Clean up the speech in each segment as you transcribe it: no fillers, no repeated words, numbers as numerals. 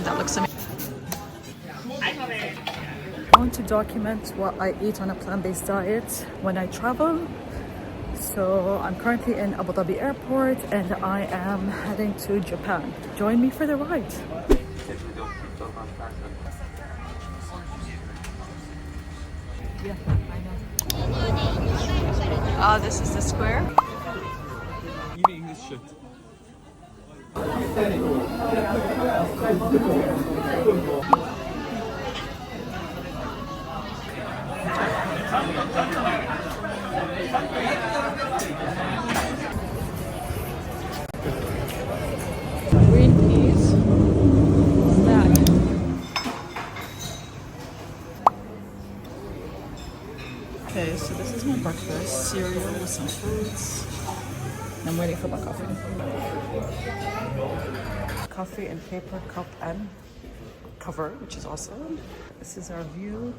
That looks amazing. I want to document what I eat on a plant-based diet when I travel. So I'm currently in Abu Dhabi airport and I am heading to Japan. Join me for the ride. Yeah, I know. Ah, this is the square. Yine English shit. Green peas snack. Okay, so this is my breakfast. Cereal with some fruits. I'm waiting for my coffee. Coffee in paper cup and cover, which is awesome. This is our view.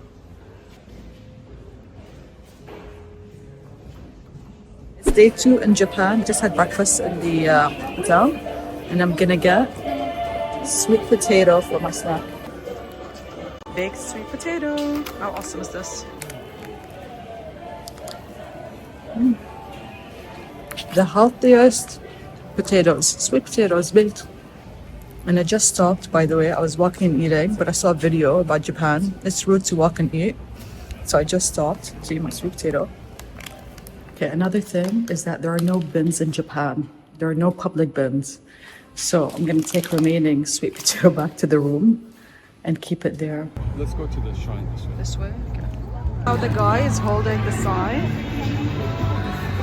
It's day 2 in Japan. Just had breakfast in the hotel, and I'm gonna get sweet potato for my snack. Baked sweet potato. How awesome is this? The healthiest potatoes, sweet potatoes baked. And I just stopped, by the way. I was walking and eating, but I saw a video about Japan. It's rude to walk and eat. So I just stopped to eat my sweet potato. Okay, another thing is that there are no bins in Japan. There are no public bins. So I'm gonna take remaining sweet potato back to the room and keep it there. Let's go to the shrine this way. This way? Okay. Now the guy is holding the sign,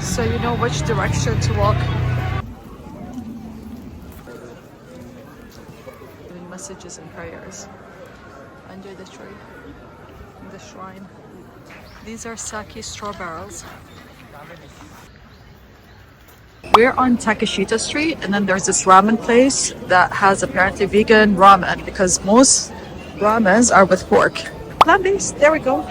so you know which direction to walk. Giving messages and prayers under the tree, in the shrine. These are sake straw barrels. We're on Takeshita Street, and then there's this ramen place that has apparently vegan ramen because most ramens are with pork. Plant-based, there we go.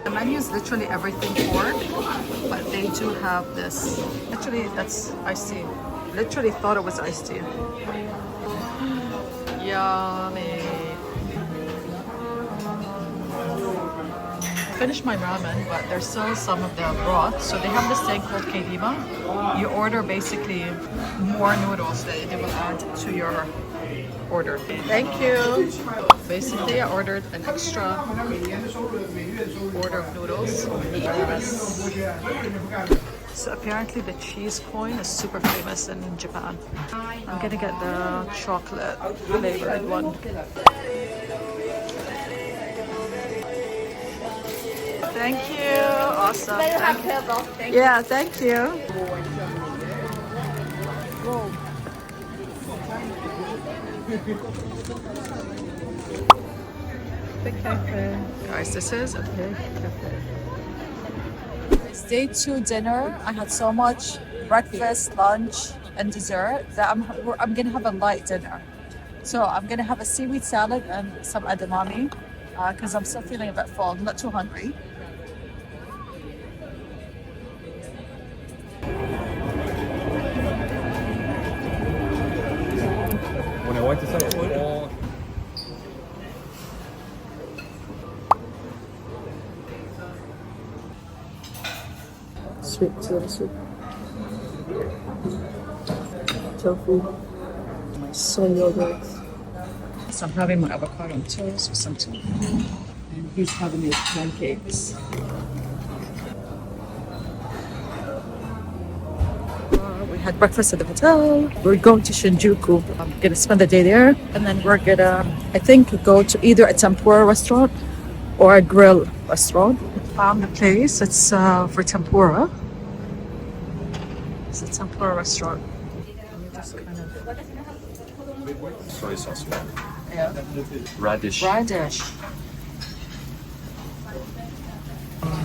The menu is literally everything pork, but they do have this. Actually, that's iced tea. Literally thought it was iced tea. Yummy. Finished my ramen, but there's still some of the broth. So they have this thing called keima. You order basically more noodles that they will add to your order. Thank you. Basically, I ordered an extra order of noodles. Yes. So apparently the cheese coin is super famous in Japan. I'm gonna get the chocolate flavored one. Thank you. Awesome. Thank you. Yeah, thank you. Whoa. Big cafe. Guys, this is a big cafe. It's day 2 dinner. I had so much breakfast, lunch, and dessert that I'm gonna have a light dinner. So I'm gonna have a seaweed salad and some edamame because I'm still feeling a bit full. I'm not too hungry. When I went to South Sweet potato soup. Tofu. My soy yogurt. So I'm having my avocado on toast with some tofu. And he's having his pancakes. We had breakfast at the hotel. We're going to Shinjuku. I'm gonna spend the day there, and then we're gonna, I think, go to either a tempura restaurant or a grill restaurant. Found the place. It's for tempura. It's a tempura restaurant. Just kind of, soy sauce. yeah. Radish. Radish.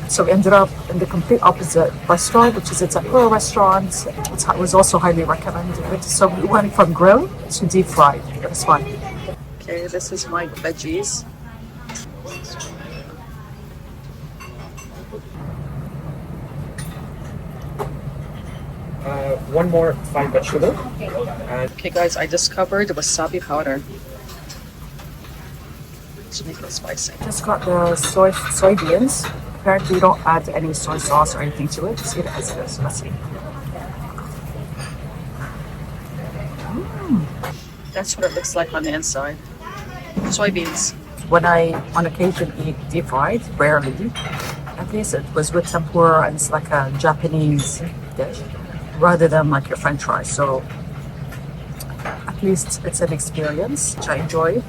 So we ended up in the complete opposite restaurant, which is a tempura restaurant. It was also highly recommended. So we went from grill to deep fried. It was fun. Okay, this is my veggies. One more fried vegetable. And Okay guys, I discovered the wasabi powder to make it spicy. Just got the soybeans. Apparently you don't add any soy sauce or anything to it. Just eat it as it is. Let's see. That's what it looks like on the inside. Soybeans. When I on occasion eat deep fried, rarely, at least it was with tempura and it's like a Japanese dish rather than like your french fries. So at least it's an experience which I enjoy.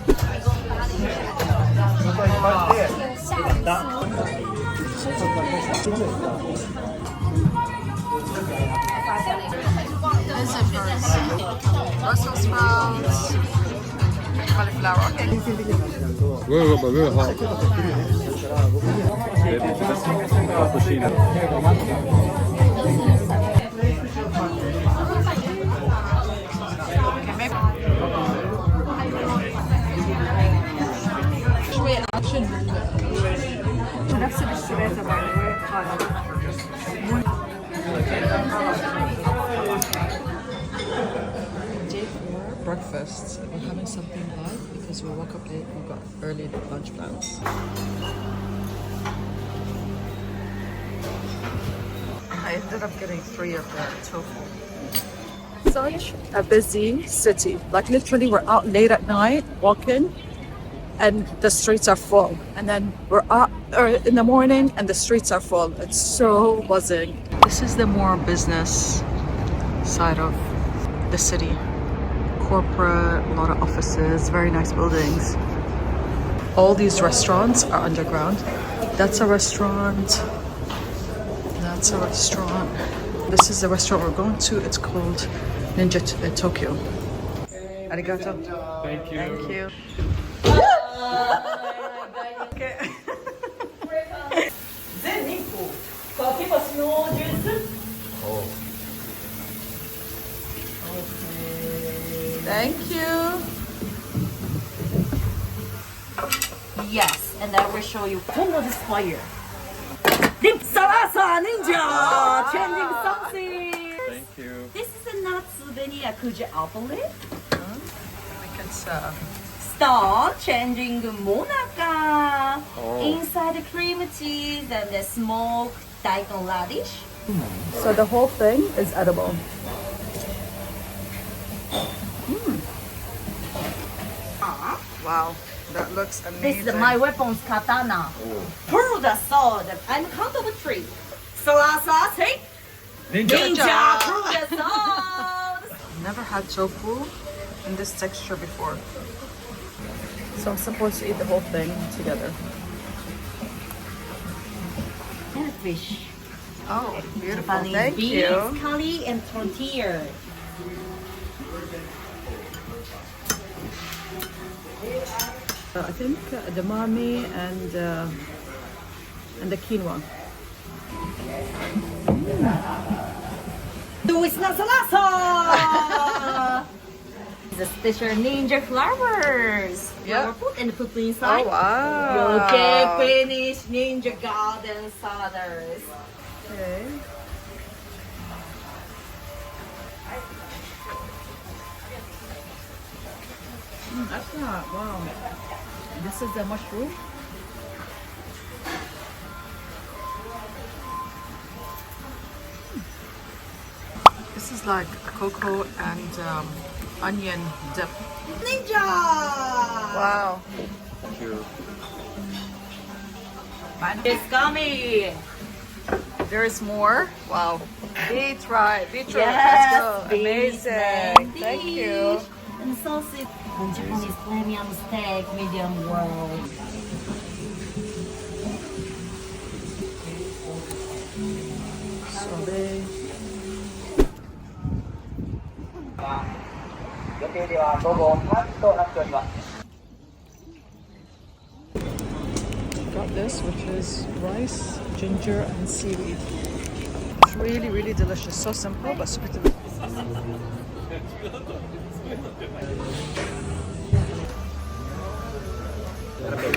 Brussels sprouts, cauliflower. Okay. Very hot. Cappuccino. شوية action. نفس اللي اشتريته by the way هذا. Day 4 breakfast. We're having something light because we woke up late. We got early lunch plans. I ended up getting 3 of the tofu. Such a busy city. Like literally, we're out late at night walking, and the streets are full. And then we're out in the morning, and the streets are full. It's so buzzing. This is the more business side of the city. Corporate, a lot of offices, very nice buildings. All these restaurants are underground. That's a restaurant. That's a restaurant. This is the restaurant we're going to. It's called Ninja Tokyo. Arigato. Thank you. Thank you. Okay. Oh. Thank you. Yes, and I will show you one of this fire. Dip salsa ninja! Changing something! Thank you. This is a nut souvenir Kuja outlet. We can Start changing monaka. Oh. Inside the cream cheese and the smoked daikon radish. So the whole thing is edible. Wow, that looks This amazing. is my weapons katana. Pull the sword and count of 3. Salsa, take. Ninja, pull the sword. Never had tofu in this texture before. So I'm supposed to eat the whole thing together. And fish. Oh, beautiful. Japanese Thank beans, you. curry, and tortilla. I think the mami and the quinoa. Do it's not salsa! The special ninja flowers. Yeah. Flower put and put inside. Oh wow. You can finish ninja garden salads. Okay. That's not, wow. This is the mushroom. This is like cocoa and onion dip. Ninja! Wow. Thank you. It's coming! There's more. Wow. Beetroot. Beetroot. Yes, Let's go. beef Amazing. main Thank dish. you. And sausage. And Japanese premium steak, medium well. Sorbet. 予定では午後3時となっております。 Got this, which is rice, ginger, and seaweed. It's really, really delicious. So simple, but super delicious.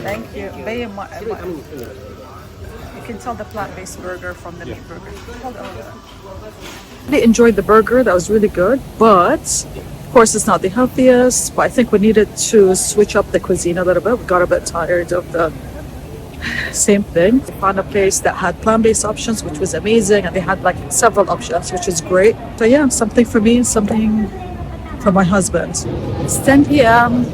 Thank you. You can tell the plant-based burger from the meat burger. Really enjoyed the burger. That was really good, but of course it's not the healthiest. But I think we needed to switch up the cuisine a little bit. We got a bit tired of the same thing. We found a place that had plant-based options, which was amazing, and they had like several options, which is great. So yeah, something for me, something for my husband. It's 10 p.m.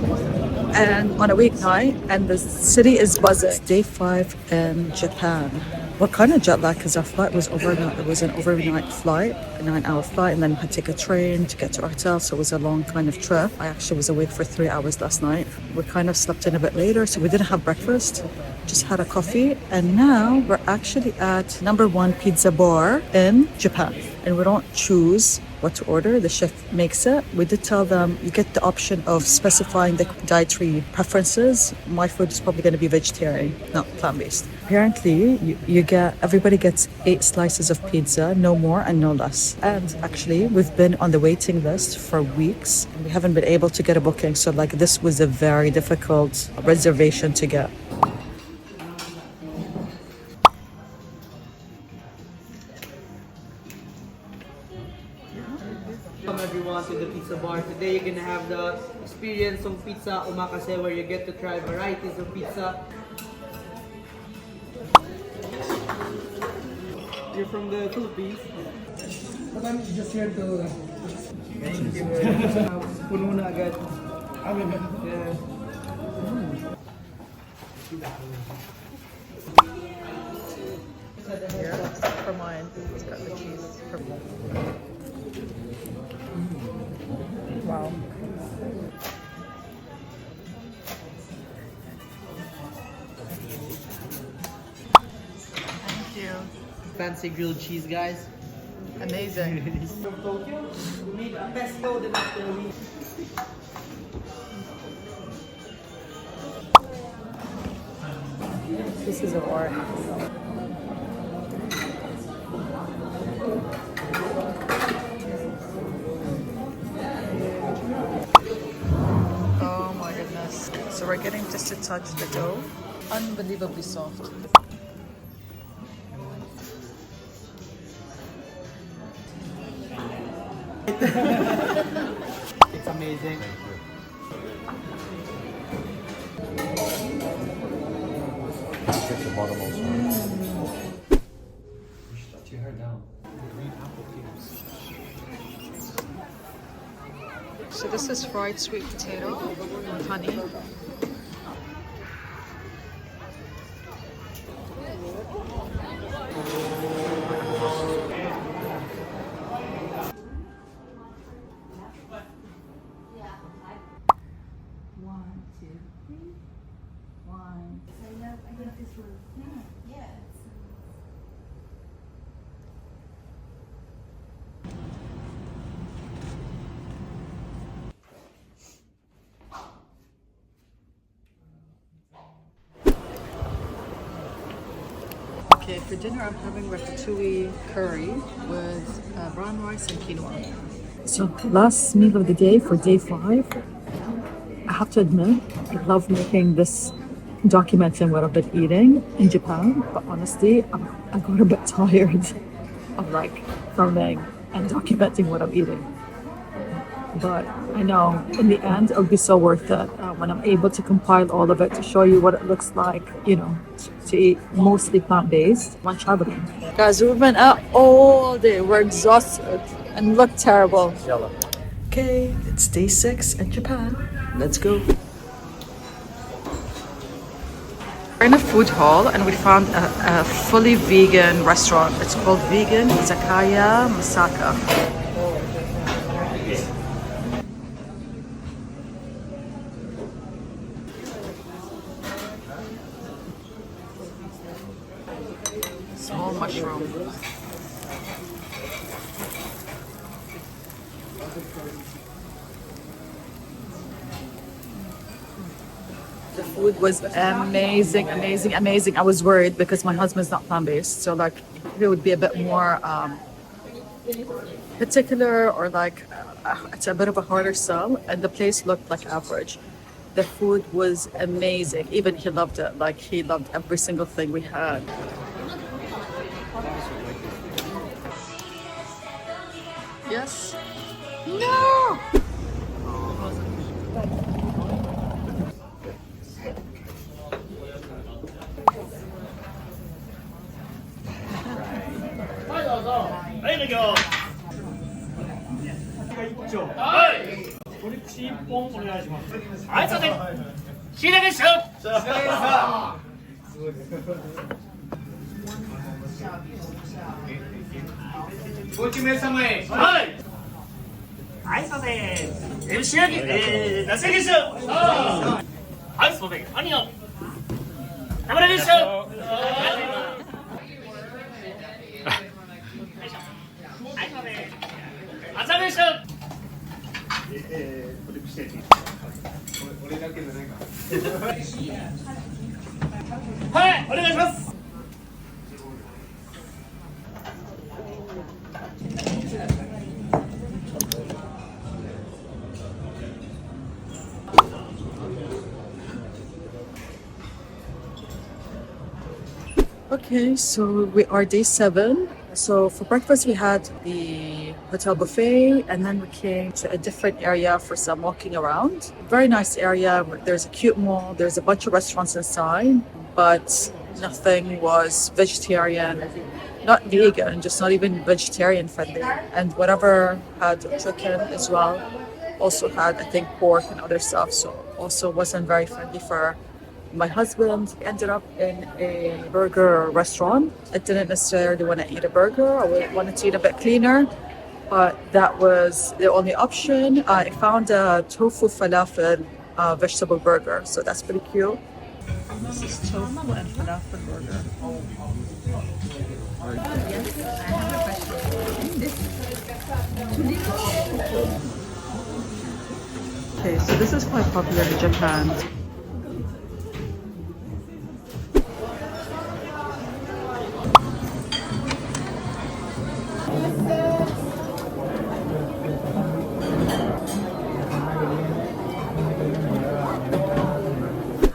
and on a weeknight, and the city is buzzing. It's day 5 in Japan. What kind of jet lag? Because our flight was overnight. It was an overnight flight, a 9-hour flight, and then we had to take a train to get to our hotel. So it was a long kind of trip. I actually was awake for 3 hours last night. We kind of slept in a bit later, so we didn't have breakfast. Just had a coffee, and now we're actually at #1 pizza bar in Japan, and we don't choose what to order. The chef makes it. We did tell them you get the option of specifying the dietary preferences. My food is probably going to be vegetarian, not plant-based. Apparently, everybody gets 8 slices of pizza, no more and no less. And actually, we've been on the waiting list for weeks. We haven't been able to get a booking, so like this was a very difficult reservation to get. Welcome everyone to the pizza bar. Today you're gonna have the experience of pizza omakase, where you get to try varieties of pizza. You're from the Philippines. But I'm just here to... Thank you. Puno na agad. Yeah. Here, for mine. It's got the cheese. Wow. Thank you. Fancy grilled cheese, guys. Amazing. From Tokyo, we made a pesto the after we... This is a art. Oh my goodness. So we're getting just to touch the dough. Unbelievably soft. It's amazing. Get the bottom also. Touch your hair down. So this is fried sweet potato with honey. Okay, for dinner I'm having ratatouille curry with brown rice and quinoa. So last meal of the day for day 5. I have to admit, I love making this documenting what I've been eating in Japan, but honestly, I got a bit tired of like filming and documenting what I'm eating. But I know in the end it'll be so worth it when I'm able to compile all of it to show you what it looks like, you know, to eat mostly plant-based when traveling. Guys, we've been out all day. We're exhausted and look terrible. Okay, it's day 6 in Japan. Let's go. We're in a food hall and we found a fully vegan restaurant. It's called Vegan Izakaya Masaka. Small mushroom. The food was amazing, amazing, amazing. I was worried because my husband's not plant-based, so like it would be a bit more particular, or like it's a bit of a harder sell. And the place looked like average. The food was amazing. Even he loved it. Like he loved every single thing we had. Yes. No! Okay, so we are day 7. So for breakfast we had the hotel buffet, and then we came to a different area for some walking around. Very nice area. There's a cute mall. There's a bunch of restaurants inside, but nothing was vegetarian, not vegan, just not even vegetarian friendly. And whatever had chicken as well also had, I think, pork and other stuff. So also wasn't very friendly for my husband. Ended up in a burger restaurant. I didn't necessarily want to eat a burger. I wanted to eat a bit cleaner, but that was the only option. I found a tofu falafel vegetable burger, so that's pretty cute. This is tofu and falafel burger. Yes, I have a question. Okay, so this is quite popular in Japan.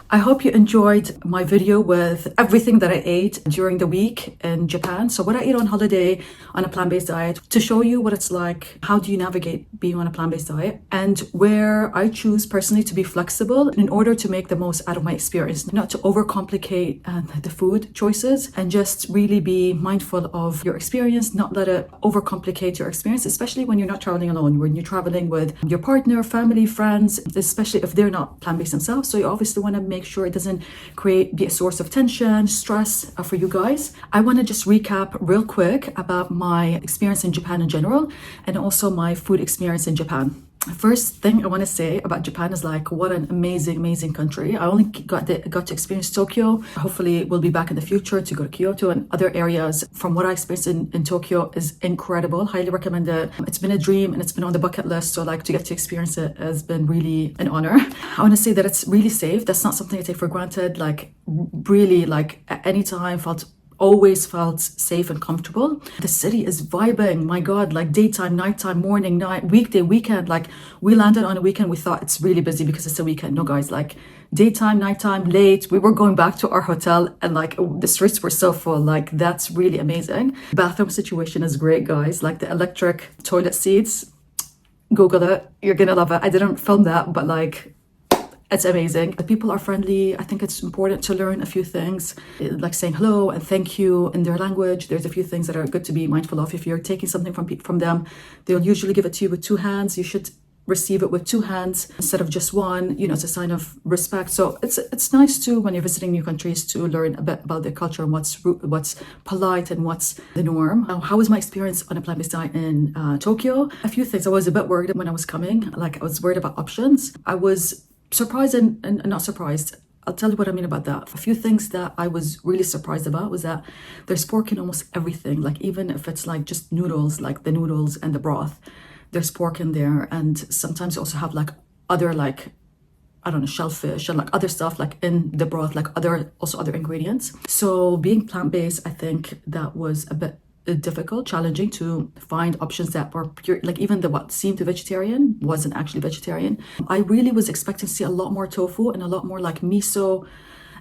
I hope you enjoyed my video with everything that I ate during the week in Japan. So what I eat on holiday on a plant-based diet, to show you what it's like, how do you navigate being on a plant-based diet, and where I choose personally to be flexible in order to make the most out of my experience, not to overcomplicate the food choices, and just really be mindful of your experience, not let it overcomplicate your experience, especially when you're not traveling alone, when you're traveling with your partner, family, friends, especially if they're not plant-based themselves. So you obviously want to make sure it doesn't be a source of tension, stress for you guys. I want to just recap real quick about my experience in Japan in general, and also my food experience in Japan. First thing I want to say about Japan is like, what an amazing country. I only got to experience Tokyo. Hopefully we'll be back in the future to go to Kyoto and other areas. From what I experienced in Tokyo is incredible. Highly recommend it. It's been a dream and it's been on the bucket list. So like, to get to experience it has been really an honor. I want to say that it's really safe. That's not something I take for granted. Like really, like at any time always felt safe and comfortable. The city is vibing, my god, like daytime, nighttime, morning, night, weekday, weekend. Like we landed on a weekend, we thought it's really busy because it's a weekend. No guys, like daytime, nighttime, late, we were going back to our hotel and like the streets were so full. Like that's really amazing. Bathroom situation is great, guys. Like the electric toilet seats, Google it, you're gonna love it. I didn't film that, but like it's amazing. The people are friendly. I think it's important to learn a few things, like saying hello and thank you in their language. There's a few things that are good to be mindful of. If you're taking something from them, they'll usually give it to you with 2 hands. You should receive it with 2 hands instead of just one. You know, it's a sign of respect. So it's nice too, when you're visiting new countries, to learn a bit about their culture and what's polite and what's the norm. How was my experience on a plant-based diet in Tokyo? A few things. I was a bit worried when I was coming. Like I was worried about options. I was surprised and not surprised. I'll tell you what I mean about that. A few things that I was really surprised about was that there's pork in almost everything. Like even if it's like just noodles, like the noodles and the broth, there's pork in there. And sometimes you also have like other, like, I don't know, shellfish and like other stuff like in the broth, like other ingredients. So being plant-based, I think that was a bit difficult, challenging to find options that were pure, like even what seemed vegetarian wasn't actually vegetarian. I really was expecting to see a lot more tofu and a lot more like miso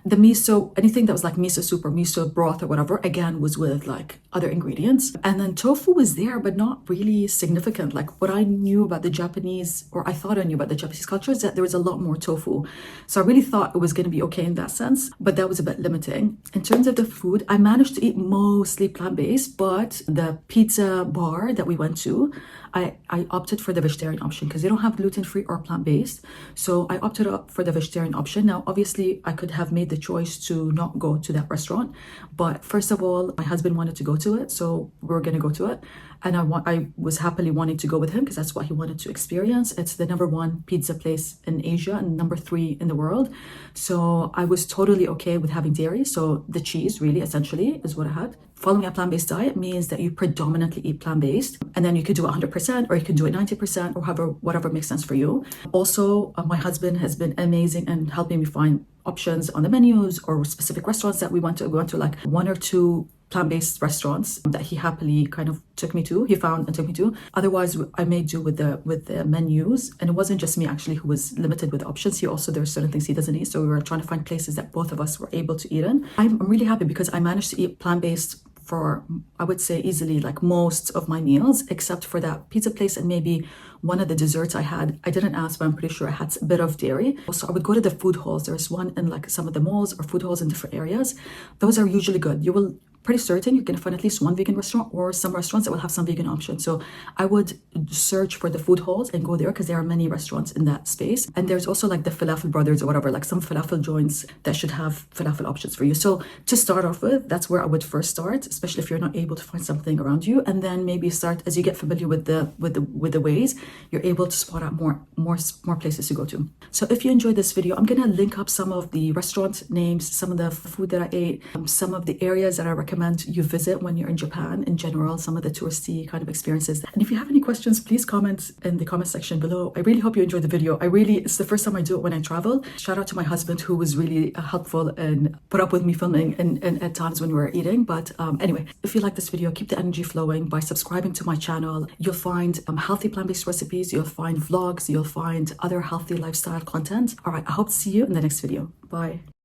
The miso, anything that was like miso soup or miso broth or whatever, again, was with like other ingredients. And then tofu was there, but not really significant. Like what I knew about the Japanese, or I thought I knew about the Japanese culture, is that there was a lot more tofu. So I really thought it was going to be okay in that sense, but that was a bit limiting. In terms of the food, I managed to eat mostly plant-based, but the pizza bar that we went to, I opted for the vegetarian option because they don't have gluten-free or plant-based. So I opted up for the vegetarian option. Now, obviously, I could have made the choice to not go to that restaurant. But first of all, my husband wanted to go to it. So we're going to go to it. And I was happily wanting to go with him because that's what he wanted to experience. It's the #1 pizza place in Asia and #3 in the world. So I was totally okay with having dairy. So the cheese really essentially is what I had. Following a plant-based diet means that you predominantly eat plant-based, and then you could do 100% or you can do it 90% or whatever makes sense for you. Also, my husband has been amazing and helping me find options on the menus or specific restaurants that we went to. We went to like 1 or 2 plant-based restaurants that he happily kind of took me to. He found and took me to. Otherwise, I made do with the menus, and it wasn't just me actually who was limited with options. He also, there are certain things he doesn't eat, so we were trying to find places that both of us were able to eat in. I'm really happy because I managed to eat plant-based for, I would say, easily like most of my meals, except for that pizza place and maybe one of the desserts I had. I didn't ask, but I'm pretty sure I had a bit of dairy. So I would go to the food halls. There's one in like some of the malls or food halls in different areas. Those are usually good. You will pretty certain you're going to find at least one vegan restaurant or some restaurants that will have some vegan options. So I would search for the food halls and go there because there are many restaurants in that space. And there's also like the falafel brothers or whatever, like some falafel joints that should have falafel options for you. So to start off with, that's where I would first start, especially if you're not able to find something around you. And then maybe start as you get familiar with the ways, you're able to spot out more places to go to. So if you enjoyed this video, I'm going to link up some of the restaurant names, some of the food that I ate, some of the areas that I recommend you visit when you're in Japan in general, some of the touristy kind of experiences. And if you have any questions, please comment in the comment section below. I really hope you enjoyed the video. It's the first time I do it when I travel. Shout out to my husband who was really helpful and put up with me filming and at times when we were eating. But anyway, if you like this video, keep the energy flowing by subscribing to my channel. You'll find healthy plant-based recipes, you'll find vlogs, you'll find other healthy lifestyle content. All right, I hope to see you in the next video. Bye.